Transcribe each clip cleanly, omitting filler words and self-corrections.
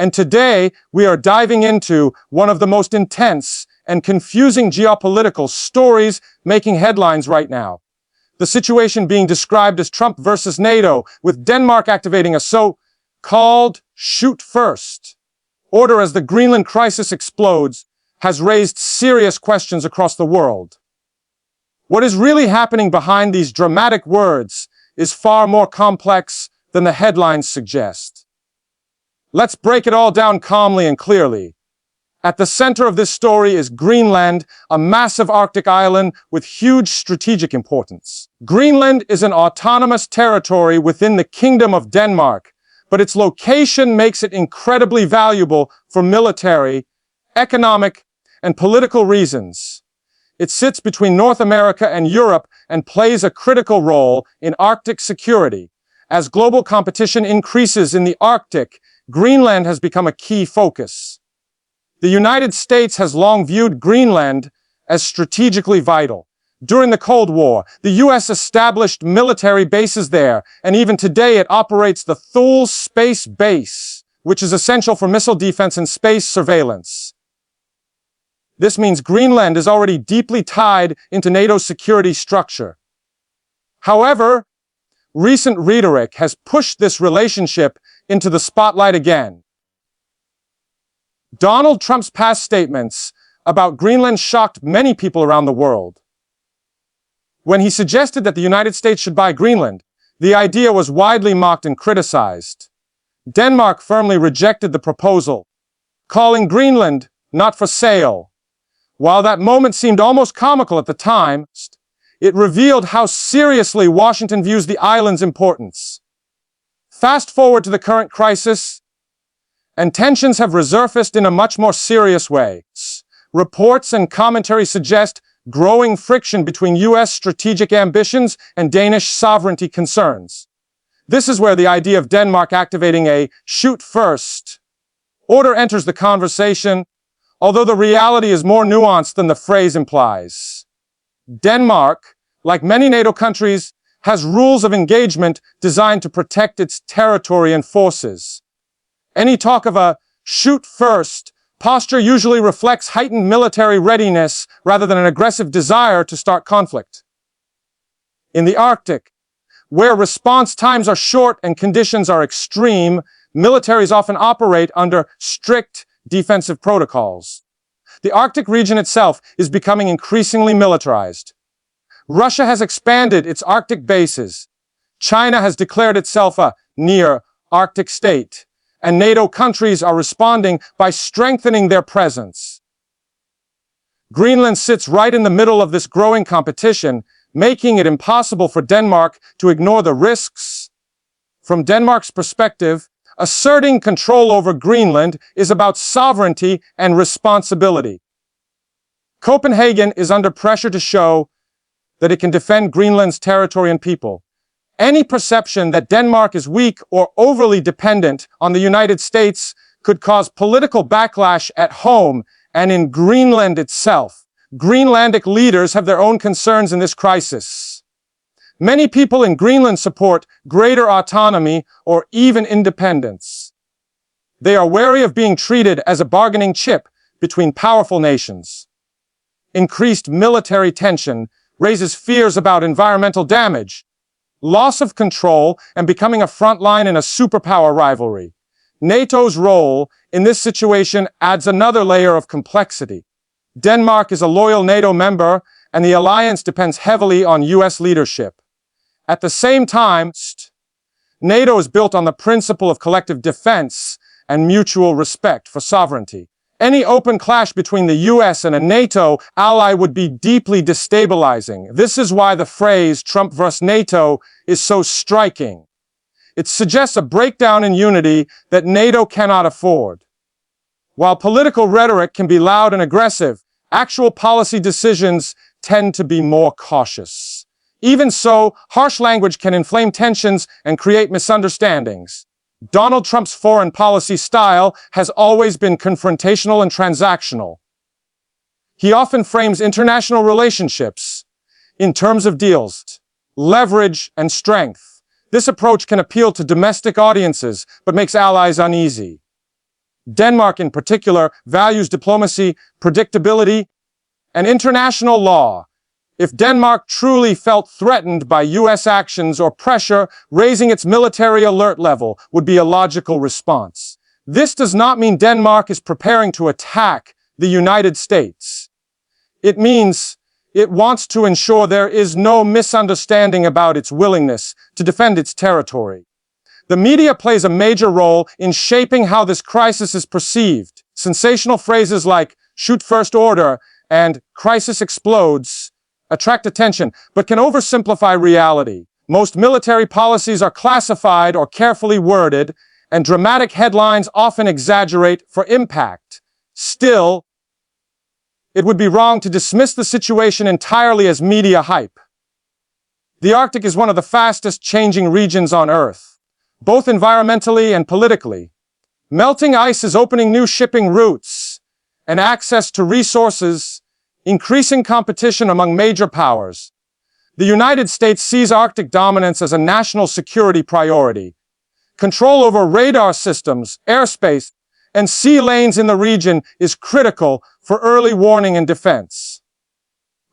And today, we are diving into one of the most intense and confusing geopolitical stories making headlines right now. The situation being described as Trump versus NATO, with Denmark activating a so-called shoot first order as the Greenland crisis explodes, has raised serious questions across the world. What is really happening behind these dramatic words is far more complex than the headlines suggest. Let's break it all down calmly and clearly. At the center of this story is Greenland, a massive Arctic island with huge strategic importance. Greenland is an autonomous territory within the Kingdom of Denmark, but its location makes it incredibly valuable for military, economic, and political reasons. It sits between North America and Europe and plays a critical role in Arctic security. As global competition increases in the Arctic, Greenland has become a key focus. The United States has long viewed Greenland as strategically vital. During the Cold War, the U.S. established military bases there, and even today it operates the Thule Space Base, which is essential for missile defense and space surveillance. This means Greenland is already deeply tied into NATO's security structure. However, recent rhetoric has pushed this relationship into the spotlight again. Donald Trump's past statements about Greenland shocked many people around the world. When he suggested that the United States should buy Greenland, the idea was widely mocked and criticized. Denmark firmly rejected the proposal, calling Greenland not for sale. While that moment seemed almost comical at the time, it revealed how seriously Washington views the island's importance. Fast forward to the current crisis, and tensions have resurfaced in a much more serious way. Reports and commentary suggest growing friction between U.S. strategic ambitions and Danish sovereignty concerns. This is where the idea of Denmark activating a shoot-first order enters the conversation, although the reality is more nuanced than the phrase implies. Denmark, like many NATO countries, has rules of engagement designed to protect its territory and forces. Any talk of a shoot-first posture usually reflects heightened military readiness rather than an aggressive desire to start conflict. In the Arctic, where response times are short and conditions are extreme, militaries often operate under strict defensive protocols. The Arctic region itself is becoming increasingly militarized. Russia has expanded its Arctic bases. China has declared itself a near-Arctic state, and NATO countries are responding by strengthening their presence. Greenland sits right in the middle of this growing competition, making it impossible for Denmark to ignore the risks. From Denmark's perspective, asserting control over Greenland is about sovereignty and responsibility. Copenhagen is under pressure to show that it can defend Greenland's territory and people. Any perception that Denmark is weak or overly dependent on the United States could cause political backlash at home and in Greenland itself. Greenlandic leaders have their own concerns in this crisis. Many people in Greenland support greater autonomy or even independence. They are wary of being treated as a bargaining chip between powerful nations. Increased military tension raises fears about environmental damage, loss of control, and becoming a frontline in a superpower rivalry. NATO's role in this situation adds another layer of complexity. Denmark is a loyal NATO member, and the alliance depends heavily on U.S. leadership. At the same time, NATO is built on the principle of collective defense and mutual respect for sovereignty. Any open clash between the U.S. and a NATO ally would be deeply destabilizing. This is why the phrase Trump versus NATO is so striking. It suggests a breakdown in unity that NATO cannot afford. While political rhetoric can be loud and aggressive, actual policy decisions tend to be more cautious. Even so, harsh language can inflame tensions and create misunderstandings. Donald Trump's foreign policy style has always been confrontational and transactional. He often frames international relationships in terms of deals, leverage, and strength. This approach can appeal to domestic audiences, but makes allies uneasy. Denmark, in particular, values diplomacy, predictability, and international law. If Denmark truly felt threatened by U.S. actions or pressure, raising its military alert level would be a logical response. This does not mean Denmark is preparing to attack the United States. It means it wants to ensure there is no misunderstanding about its willingness to defend its territory. The media plays a major role in shaping how this crisis is perceived. Sensational phrases like "shoot first order" and "crisis explodes" attract attention, but can oversimplify reality. Most military policies are classified or carefully worded, and dramatic headlines often exaggerate for impact. Still, it would be wrong to dismiss the situation entirely as media hype. The Arctic is one of the fastest changing regions on Earth, both environmentally and politically. Melting ice is opening new shipping routes and access to resources, increasing competition among major powers. The United States sees Arctic dominance as a national security priority. Control over radar systems, airspace, and sea lanes in the region is critical for early warning and defense.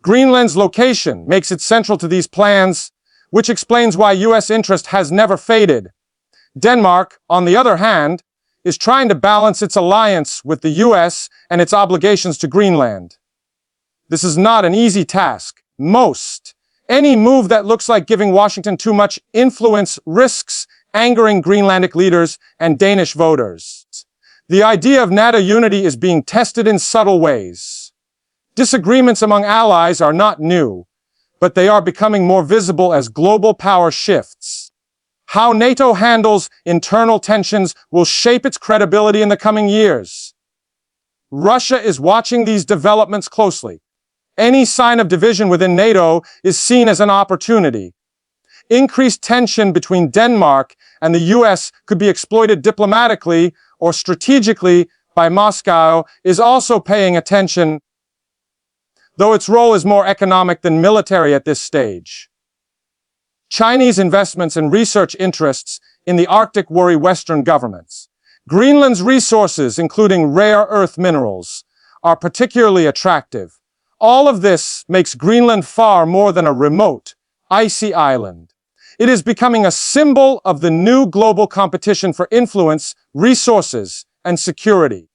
Greenland's location makes it central to these plans, which explains why U.S. interest has never faded. Denmark, on the other hand, is trying to balance its alliance with the U.S. and its obligations to Greenland. This is not an easy task. Any move that looks like giving Washington too much influence risks angering Greenlandic leaders and Danish voters. The idea of NATO unity is being tested in subtle ways. Disagreements among allies are not new, but they are becoming more visible as global power shifts. How NATO handles internal tensions will shape its credibility in the coming years. Russia is watching these developments closely. Any sign of division within NATO is seen as an opportunity. Increased tension between Denmark and the U.S. could be exploited diplomatically or strategically by Moscow is also paying attention, though its role is more economic than military at this stage. Chinese investments and research interests in the Arctic worry Western governments. Greenland's resources, including rare earth minerals, are particularly attractive. All of this makes Greenland far more than a remote, icy island. It is becoming a symbol of the new global competition for influence, resources, and security.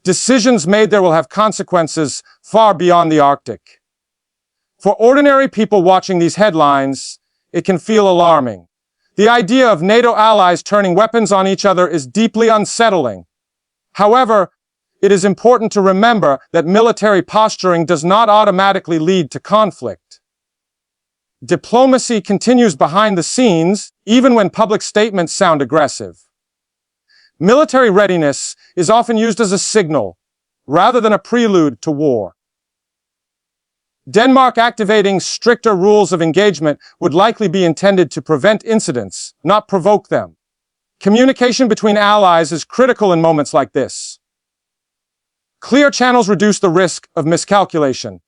Decisions made there will have consequences far beyond the Arctic. For ordinary people watching these headlines, it can feel alarming. The idea of NATO allies turning weapons on each other is deeply unsettling. However, it is important to remember that military posturing does not automatically lead to conflict. Diplomacy continues behind the scenes, even when public statements sound aggressive. Military readiness is often used as a signal, rather than a prelude to war. Denmark activating stricter rules of engagement would likely be intended to prevent incidents, not provoke them. Communication between allies is critical in moments like this. Clear channels reduce the risk of miscalculation.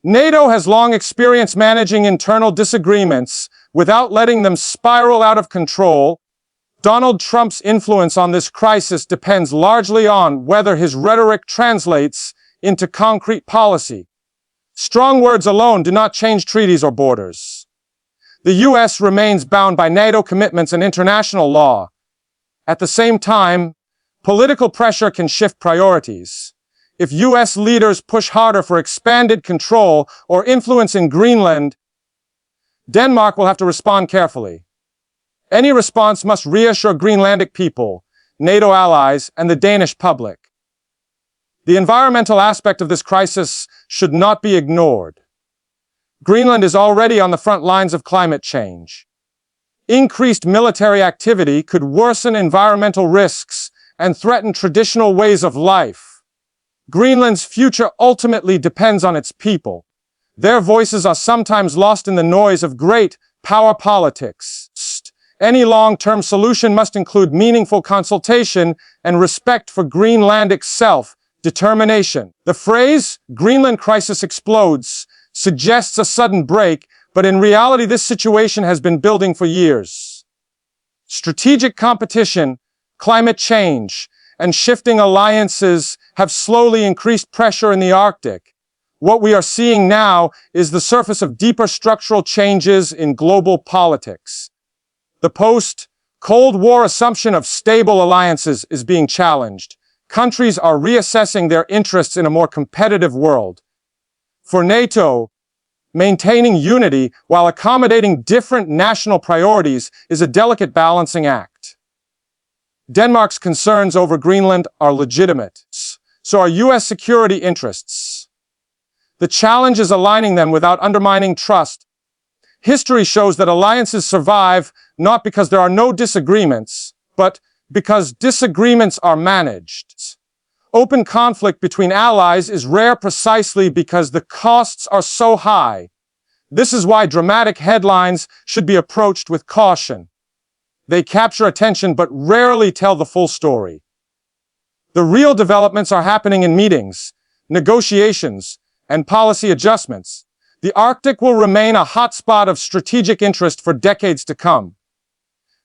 NATO has long experienced managing internal disagreements without letting them spiral out of control. Donald Trump's influence on this crisis depends largely on whether his rhetoric translates into concrete policy. Strong words alone do not change treaties or borders. The U.S. remains bound by NATO commitments and international law. At the same time, political pressure can shift priorities. If U.S. leaders push harder for expanded control or influence in Greenland, Denmark will have to respond carefully. Any response must reassure Greenlandic people, NATO allies, and the Danish public. The environmental aspect of this crisis should not be ignored. Greenland is already on the front lines of climate change. Increased military activity could worsen environmental risks and threaten traditional ways of life. Greenland's future ultimately depends on its people. Their voices are sometimes lost in the noise of great power politics. Any long-term solution must include meaningful consultation and respect for Greenlandic self-determination. The phrase, "Greenland crisis explodes," suggests a sudden break, but in reality this situation has been building for years. Strategic competition, climate change, and shifting alliances have slowly increased pressure in the Arctic. What we are seeing now is the surface of deeper structural changes in global politics. The post-Cold War assumption of stable alliances is being challenged. Countries are reassessing their interests in a more competitive world. For NATO, maintaining unity while accommodating different national priorities is a delicate balancing act. Denmark's concerns over Greenland are legitimate. So are US security interests. The challenge is aligning them without undermining trust. History shows that alliances survive not because there are no disagreements, but because disagreements are managed. Open conflict between allies is rare precisely because the costs are so high. This is why dramatic headlines should be approached with caution. They capture attention but rarely tell the full story. The real developments are happening in meetings, negotiations, and policy adjustments. The Arctic will remain a hotspot of strategic interest for decades to come.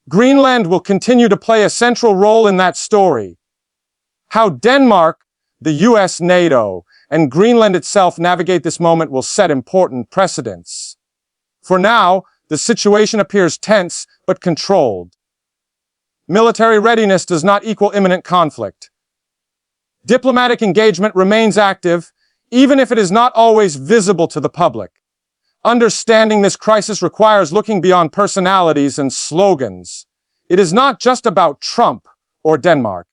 Greenland will continue to play a central role in that story. How Denmark, the US, NATO, and Greenland itself navigate this moment will set important precedents. For now, the situation appears tense but controlled. Military readiness does not equal imminent conflict. Diplomatic engagement remains active, even if it is not always visible to the public. Understanding this crisis requires looking beyond personalities and slogans. It is not just about Trump or Denmark.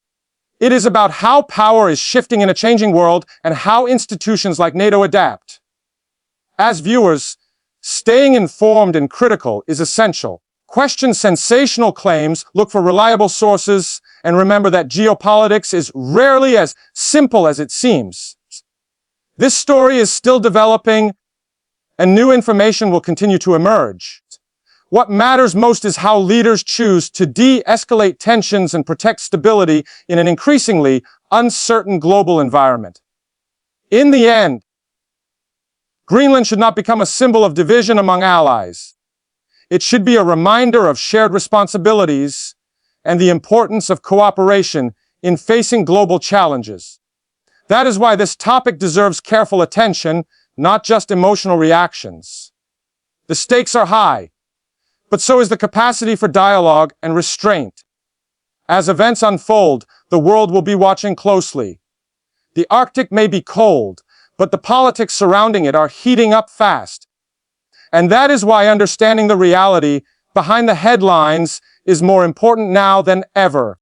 It is about how power is shifting in a changing world and how institutions like NATO adapt. As viewers, staying informed and critical is essential. Question sensational claims, look for reliable sources, and remember that geopolitics is rarely as simple as it seems. This story is still developing, and new information will continue to emerge. What matters most is how leaders choose to de-escalate tensions and protect stability in an increasingly uncertain global environment. In the end, Greenland should not become a symbol of division among allies. It should be a reminder of shared responsibilities and the importance of cooperation in facing global challenges. That is why this topic deserves careful attention, not just emotional reactions. The stakes are high, but so is the capacity for dialogue and restraint. As events unfold, the world will be watching closely. The Arctic may be cold, but the politics surrounding it are heating up fast. And that is why understanding the reality behind the headlines is more important now than ever.